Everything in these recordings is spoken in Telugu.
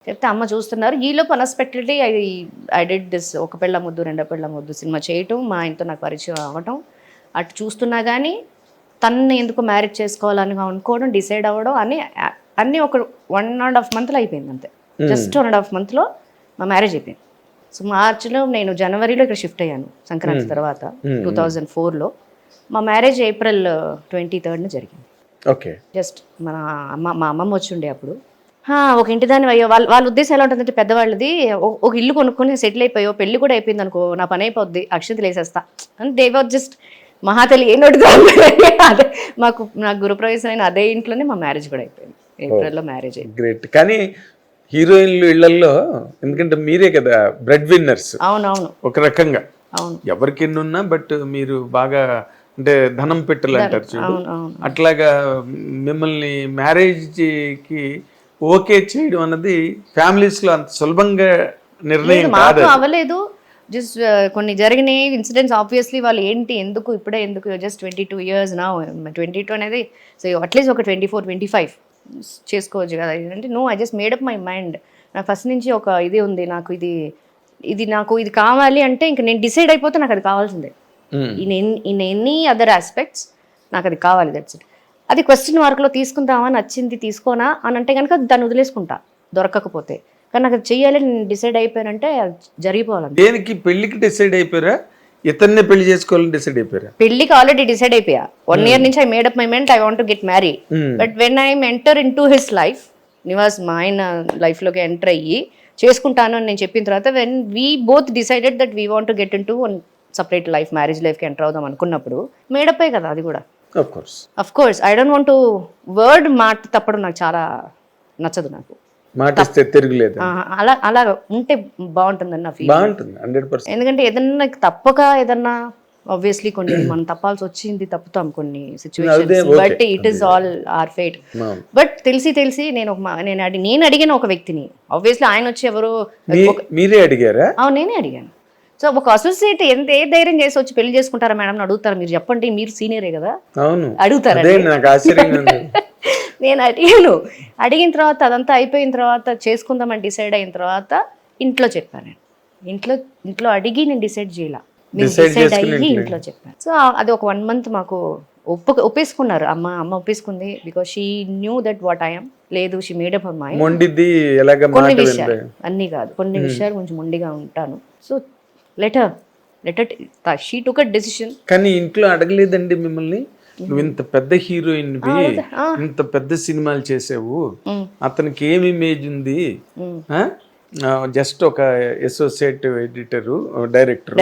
చెప్తే అమ్మ చూస్తున్నారు. ఈలోపు అన్ఎక్స్‌పెక్టెడ్‌లీ ఐ డిడ్ దిస్ 'ఒక పెళ్ళ ముద్దు రెండో పెళ్ళ ముద్దు' సినిమా చేయటం, మా ఆయనతో నాకు పరిచయం అవ్వటం, అటు చూస్తున్నా గానీ తనని ఎందుకు మ్యారేజ్ చేసుకోవాలని అనుకోవడం, డిసైడ్ అవ్వడం అన్నీ ఒక 1½ మంత్‌లో అయిపోయింది అంతే. జస్ట్ 1½ మంత్‌లో మా మ్యారేజ్ అయిపోయింది. సో మార్చ్‌లో నేను జనవరిలో ఇక్కడ షిఫ్ట్ అయ్యాను సంక్రాంతి తర్వాత 2004లో. మా మ్యారేజ్ ఏప్రిల్ 23 జరిగింది. ఓకే. జస్ట్ మా అమ్మమ్మ వచ్చుండే అప్పుడు. ఒక ఇంటి దాన్ని అయ్యో వాళ్ళ ఉద్దేశం ఎలా ఉంటుందంటే పెద్దవాళ్ళది, ఒక ఇల్లు కొనుక్కొని సెటిల్ అయిపోయో పెళ్లి కూడా అయిపోయింది అనుకో, నా పని అయిపోద్ది, అక్షంతలు వేసేస్తా అని దే వాజ్ జస్ట్ మహాతల్లి ఏ నోటితో అదే నాకు గృహప్రవేశం అయిన అదే ఇంట్లోనే మా మ్యారేజ్ కూడా అయిపోయింది. ఏప్రిల్లో మ్యారేజ్ అయింది. గ్రేట్. కానీ హీరోయిన్లు ఇళ్లలో, ఎందుకంటే మీరే కదా బ్రెడ్ విన్నర్స్. అవునవును, ఒక రకంగా అవును, ఎవరికి ఎన్నున్నా బట్ మీరు బాగా అంటే ధనం పెట్టలు అంటారు చూడు, అవును. అట్లాగా మిమ్మల్ని మ్యారేజ్కి ఓకే చేయడం అన్నది ఫ్యామిలీస్ లో అంత సులభంగా నిర్ణయం కాదు. మాకు అవ్వలేదు. జస్ట్ కొన్ని జరిగినాయి ఇన్సిడెంట్స్. ఆబ్వియస్లీ వాళ్ళు ఏంటి ఎందుకు ఇప్పుడే ఎందుకు, జస్ట్ 22 years నా 22 అనేది, సో అట్లీస్ట్ ఒక 24, 25 చేసుకోవచ్చు కదా అంటే. No, I just made up my mind. నాకు ఫస్ట్ నుంచి ఒక ఇది ఉంది, నాకు ఇది కావాలి అంటే ఇంక నేను డిసైడ్ అయిపోతే నాకు అది కావాల్సిందే. ఇన్ ఎనీ అదర్ ఆస్పెక్ట్స్ నాకు అది కావాలి, దట్స్ ఇట్. అది క్వశ్చన్ మార్క్లో తీసుకుందామా, నచ్చింది తీసుకోనా అని అంటే కనుక దాన్ని వదిలేసుకుంటా దొరకకపోతే. కానీ నాకు అది చెయ్యాలి నేను డిసైడ్ అయిపోయానంటే అది జరిగిపోవాలి. దేనికి పెళ్లికి డిసైడ్ అయిపోయారా, ఇతన్నే పెళ్లి చేసుకోవాలని డిసైడ్ అయిపోయారా? పెళ్లికి ఆల్రెడీ డిసైడ్ అయిపోయా. 1 year నుంచి I made up my mind, I want to get married. But when I enter in to his life, Nivas మా ఆయన లైఫ్లోకి ఎంటర్ అయ్యి చేసుకుంటాను అని నేను చెప్పిన తర్వాత, when we both decided that we want to get in to one separate life, marriage లైఫ్కి ఎంటర్ అవుదాం అనుకున్నప్పుడు మేడప్ కదా అది కూడా. Of course I don't want to word మాట తప్పడం నాకు చాలా నచ్చదు. నాకు మాట ఇస్తే తిరుగులేదు. అలా ఉంటే బాగుంటుందని నా ఫీల్. బాగుంటుంది 100%. ఎందుకంటే ఏదన్నా తప్పక ఏదన్నా ఆబ్వియస్లీ కొన్ని మనం తప్పాల్సి వచ్చింది, తప్పుతాం కొన్ని situations, but it is all our fate. But తెలిసి నేను అడిగిన ఒక వ్యక్తిని, ఆబ్వియస్లీ ఆయన వచ్చి ఎవరు మీరే అడిగారా? అవును, నేనే అడిగాను. సో ఒక అసోసియేట్ ఏ ధైర్యం చేసి వచ్చి పెళ్లి చేసుకుంటారా మేడం అని అడుగుతారా? మీరు చెప్పండి, మీరు సీనియరే కదా, అడుగుతారా? నేను అడిగిన తర్వాత అదంతా అయిపోయిన తర్వాత చేసుకుందామని డిసైడ్ అయిన తర్వాత ఇంట్లో చెప్పాను. ఇంట్లో అడిగి నేను డిసైడ్ చేయాల, డిసైడ్ అయ్యి ఇంట్లో చెప్పాను. సో అది ఒక 1 month మాకు ఒప్పేసుకున్నారు. అమ్మ ఒప్పేసుకుంది, because she knew that what I am. లేదు, షీ మేడప్ హర్ మైండ్. కొన్ని విషయాలు, అన్నీ కాదు, కొన్ని విషయాలు కొంచెం మొండిగా ఉంటాను. So later she took a decision. కానీ ఇంట్లో అడగలేదండి మిమ్మల్ని? నువ్వు ఇంత పెద్ద హీరోయిన్, ఇంత పెద్ద సినిమాలు చేసావు, అతనికి ఏం ఇమేజ్ ఉంది, జస్ట్ ఒక అసోసియేట్ ఎడిటర్ డైరెక్టర్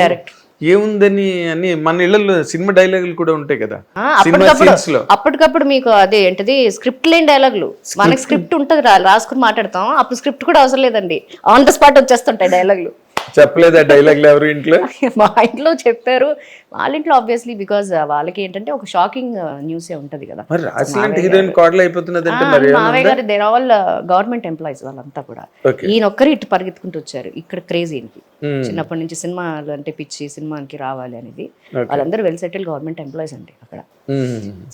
ఏముందని అని మన ఇళ్లలో సినిమా డైలాగులు కూడా ఉంటాయి కదా, సినిమా సీన్స్ లో అప్పటికప్పుడు మీకు అదే ఏంటది స్క్రిప్ట్ లేని డైలాగులు. మనకి స్క్రిప్ట్ ఉంటుంది, రాసుకుని మాట్లాడతాం, అప్పుడు స్క్రిప్ట్ కూడా అవసరం లేదండి, ఆన్ ద స్పాట్ వచ్చేస్తుంటాయి డైలాగులు. చెప్పలేదా డైలాగులు ఎవరు ఇంట్లో? మా ఇంట్లో చెప్పారు. వాళ్ళ ఇంట్లో ఆబ్వియస్లీ, బికాస్ వాళ్ళకి ఏంటంటే ఒక షాకింగ్ న్యూసే ఉంటది కదా. మావయ్య గారు దేర్ ఆల్ గవర్నమెంట్ ఎంప్లాయీస్, వాళ్ళంతా కూడా. ఈయన ఒక్కరు ఇటు పరిగెత్తుకుంటూ వచ్చారు ఇక్కడ క్రేజీకి. చిన్నప్పటి నుంచి సినిమాలు అంటే పిచ్చి, సినిమాకి రావాలి అనేది. వాళ్ళందరూ వెల్ సెటిల్ గవర్నమెంట్ ఎంప్లాయీస్ అండి అక్కడ.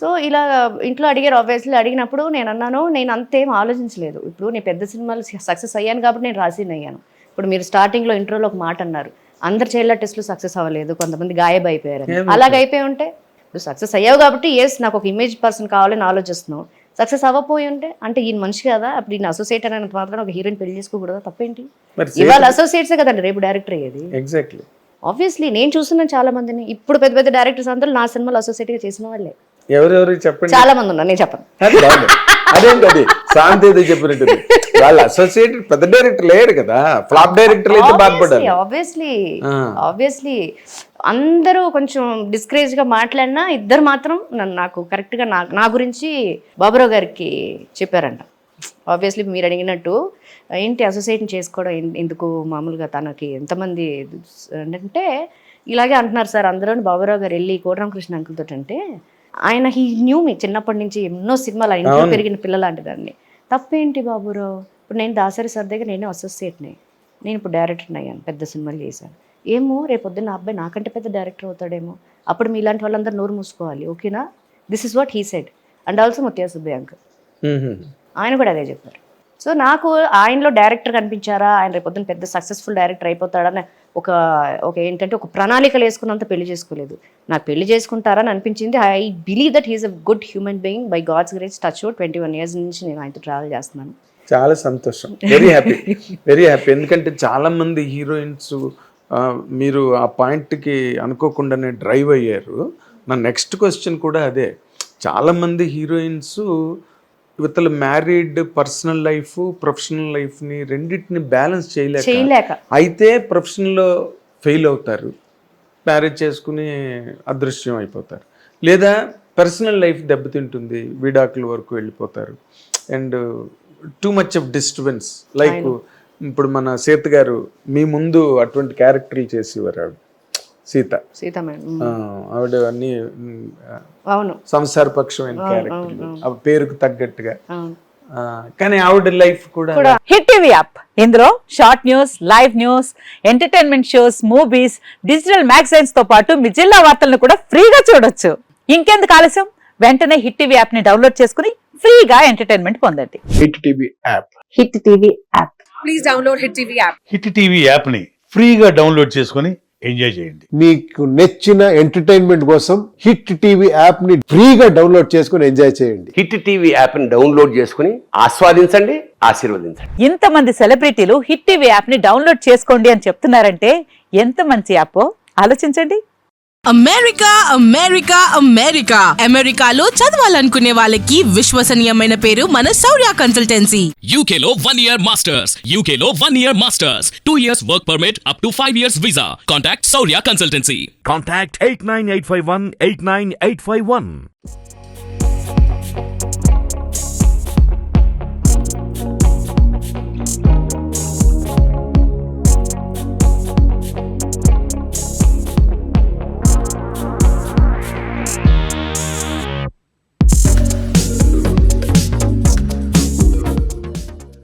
సో ఇలా ఇంట్లో అడిగారు. ఆబ్వియస్లీ అడిగినప్పుడు నేను అన్నాను, నేను అంతేం ఆలోచించలేదు. ఇప్పుడు నేను పెద్ద సినిమాలు సక్సెస్ అయ్యాను కాబట్టి నేను రాసిన్ అయ్యాను. ఇప్పుడు మీరు స్టార్టింగ్లో ఇంట్రోలో ఒక మాట అన్నారు, అందరు చైల్డ్ టెస్ట్లు సక్సెస్ అవ్వలేదు, కొంతమంది గాయబ్ అయిపోయారు. అలాగ అయిపోయి ఉంటే, ఇప్పుడు సక్సెస్ అయ్యావు కాబట్టి ఎస్ నాకు ఒక ఇమేజ్ పర్సన్ కావాలని ఆలోచిస్తున్నావు. సక్సెస్ అవ్వపోయి ఉంటే అంటే ఈయన మనిషి కదా, అప్పుడు ఈయన అసోసియేట్ అనేది మాత్రం ఒక హీరోయిన్ పెళ్లి చేసుకోకూడదా? తప్పేంటి? ఇవాళ అసోసియేట్సే కదండి రేపు డైరెక్టర్ అయ్యేది. ఎగ్జాక్ట్లీ. ఆబ్వియస్లీ నేను చూస్తున్నాను చాలా మందిని, ఇప్పుడు పెద్ద పెద్ద డైరెక్టర్స్ అందరూ నా సినిమాలో అసోసియేట్గా చేసిన వాళ్ళే. ఎవరెవరు చెప్పండి? చాలా మంది ఉన్నారు, నేను చెప్పను. అదేంటది శాంతి చెప్పినట్టు వాళ్ళు అసోసియేటెడ్ పెద్ద డైరెక్టర్ లేరు కదా, ఫ్లాప్ డైరెక్టర్ అయితే బాధపడాలి. ఆబ్వియస్లీ అందరూ కొంచెం డిస్కరేజ్ గా మాట్లాడినా ఇద్దరు మాత్రం నాకు కరెక్ట్ గా నా గురించి బాబురావు గారికి చెప్పారంట. ఆబ్వియస్లీ మీరు అడిగినట్టు ఏంటి అసోసియేట్ చేసుకోవడం ఎందుకు, మామూలుగా తనకి ఎంతమంది అంటే ఇలాగే అంటున్నారు సార్ అందరూ. బాబురావు గారు వెళ్ళి కోటరామకృష్ణ అంకుల్ తోటి అంటే, ఆయన హీ న్యూ మీ చిన్నప్పటి నుంచి ఎన్నో సినిమాలు, ఆయన ఇంట్లో పెరిగిన పిల్లలాంటి దాన్ని. తప్పేంటి బాబురావు, ఇప్పుడు నేను దాసరి సార్ దగ్గర నేను అసోసియేట్ని, నేను ఇప్పుడు డైరెక్టర్ని అయ్యాను, పెద్ద సినిమాలు చేశాను. ఏమో రేపొద్దున్న నా అబ్బాయి నాకంటే పెద్ద డైరెక్టర్ అవుతాడేమో, అప్పుడు మీలాంటి వాళ్ళందరూ నోరు మూసుకోవాలి, ఓకేనా? This is what he said. And also ముత్యాల సుబ్బయ్య అంకుల్, ఆయన కూడా అదే చెప్పారు. సో నాకు ఆయనలో డైరెక్టర్ కనిపించారా, ఆయన రేపు పొద్దున్న పెద్ద సక్సెస్ఫుల్ డైరెక్టర్ అయిపోతాడని ఒక ఏంటంటే ఒక ప్రణాళికలు వేసుకున్నంత పెళ్లి చేసుకోలేదు. నాకు పెళ్లి చేసుకుంటారని అనిపించింది. I believe that he's a good human being by God's grace. Touch 21 years నుంచి నేను ఆయనతో ట్రావెల్ చేస్తున్నాను. చాలా సంతోషం, వెరీ హ్యాపీ, వెరీ హ్యాపీ. ఎందుకంటే చాలా మంది హీరోయిన్స్ మీరు ఆ పాయింట్కి అనుకోకుండానే డ్రైవ్ అయ్యారు. నా నెక్స్ట్ క్వశ్చన్ కూడా అదే. చాలామంది హీరోయిన్స్ ఇవతల మ్యారీడ్, పర్సనల్ లైఫ్, ప్రొఫెషనల్ లైఫ్ని రెండింటిని బ్యాలెన్స్ చేయలేక అయితే ప్రొఫెషనల్లో ఫెయిల్ అవుతారు, మ్యారేజ్ చేసుకుని అదృశ్యం అయిపోతారు, లేదా పర్సనల్ లైఫ్ దెబ్బతింటుంది, విడాకుల వరకు వెళ్ళిపోతారు. And too much of disturbance. Like ఇప్పుడు మన సీత గారు మీ ముందు అటువంటి క్యారెక్టర్లు చేసేవారు. ఆవిడ సీత మేడం, ఆవిడ అన్ని సంసారపక్షమైన క్యారెక్టర్లు, పేరుకు తగ్గట్టుగా. కానీ ఆవిడ లైఫ్ కూడా హిట్ టీవీ యాప్. ఇందులో short news, live news, entertainment shows, movies, digital magazines తో పాటు మీ జిల్లా వార్తలను కూడా ఫ్రీగా చూడొచ్చు. ఇంకెందుకు ఆలస్యం, వెంటనే హిట్ టీవీ యాప్ ని డౌన్లోడ్ చేసుకుని ఫ్రీగా ఎంటర్టైన్మెంట్ పొందండి. Hit TV app. Hit TV app. Please download hit TV app. Hit TV app ని ఫ్రీగా డౌన్లోడ్ చేసుకుని ఎంజాయ్ చేయండి. మీకు నచ్చిన ఎంటర్టైన్మెంట్ కోసం హిట్ టీవీ యాప్ ని ఫ్రీగా డౌన్లోడ్ చేసుకుని ఎంజాయ్ చేయండి. హిట్ టీవీ యాప్ ని డౌన్లోడ్ చేసుకుని ఆస్వాదించండి, ఆశీర్వదించండి. ఇంతమంది సెలబ్రిటీలు హిట్ టీవీ యాప్ ని డౌన్లోడ్ చేసుకోండి అని చెప్తున్నారంటే ఎంత మంచి యాప్ ఆలోచించండి. అమెరికా అమెరికా అమెరికా అమెరికాలో చదవాలనుకునే వాళ్ళకి విశ్వసనీయమైన పేరు మన శౌర్య కన్సల్టెన్సీ. UK లో 1 year masters, UK లో 1 year masters, 2 years work permit up to 5 years visa. Contact Saurya Consultancy. Contact 89851 89851.